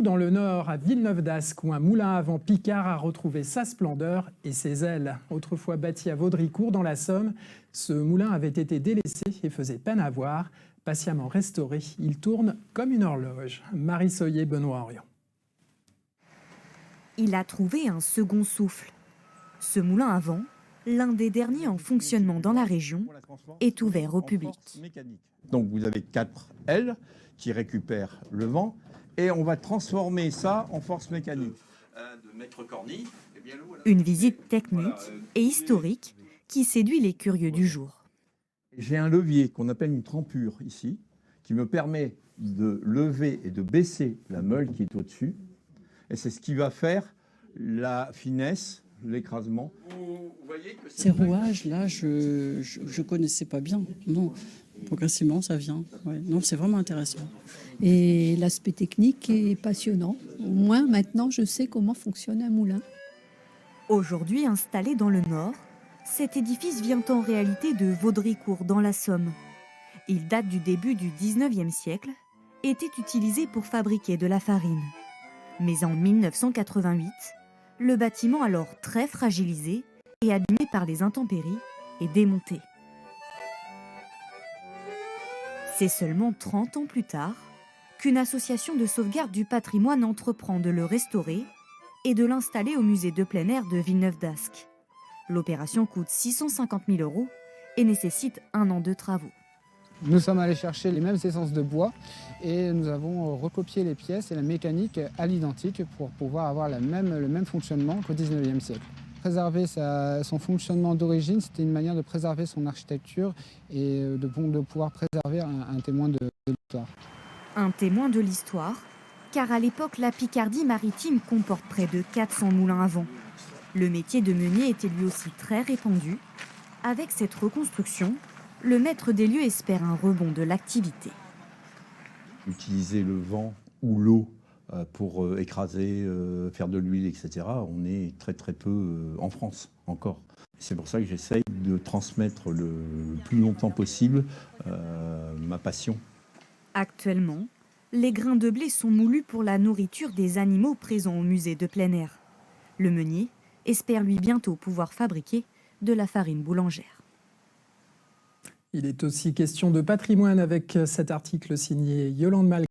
Dans le Nord, à Villeneuve-d'Ascq, où un moulin à vent Picard a retrouvé sa splendeur et ses ailes. Autrefois bâti à Vaudricourt, dans la Somme, ce moulin avait été délaissé et faisait peine à voir. Patiemment restauré, il tourne comme une horloge. Marie Soyer, Benoît Henrion. Il a trouvé un second souffle. Ce moulin à vent, l'un des derniers en fonctionnement dans la région, est ouvert au public. Donc vous avez 4 ailes qui récupèrent le vent et on va transformer ça en force mécanique. Une visite technique et historique qui séduit les curieux du jour. J'ai un levier qu'on appelle une trempure ici, qui me permet de lever et de baisser la meule qui est au-dessus. Et c'est ce qui va faire la finesse, l'écrasement. Ces rouages-là, je connaissais pas bien. Non, progressivement, ça vient. Ouais. Non, c'est vraiment intéressant. Et l'aspect technique est passionnant. Au moins, maintenant, je sais comment fonctionne un moulin. Aujourd'hui installé dans le Nord, cet édifice vient en réalité de Vaudricourt, dans la Somme. Il date du début du 19e siècle, était utilisé pour fabriquer de la farine. Mais en 1988, le bâtiment, alors très fragilisé et abîmé par les intempéries, est démonté. C'est seulement 30 ans plus tard qu'une association de sauvegarde du patrimoine entreprend de le restaurer et de l'installer au musée de plein air de Villeneuve-d'Ascq. L'opération coûte 650 000 € et nécessite 1 an de travaux. Nous sommes allés chercher les mêmes essences de bois et nous avons recopié les pièces et la mécanique à l'identique pour pouvoir avoir le même fonctionnement qu'au 19e siècle. Préserver son fonctionnement d'origine, c'était une manière de préserver son architecture et de pouvoir préserver un témoin de l'histoire. Un témoin de l'histoire, car à l'époque, la Picardie maritime comporte près de 400 moulins à vent. Le métier de meunier était lui aussi très répandu. Avec cette reconstruction, le maître des lieux espère un rebond de l'activité. Utiliser le vent ou l'eau pour écraser, faire de l'huile, etc., on est très peu en France encore. C'est pour ça que j'essaye de transmettre le plus longtemps possible ma passion. Actuellement, les grains de blé sont moulus pour la nourriture des animaux présents au musée de plein air. Le meunier espère lui bientôt pouvoir fabriquer de la farine boulangère. Il est aussi question de patrimoine avec cet article signé Yolande Malgré.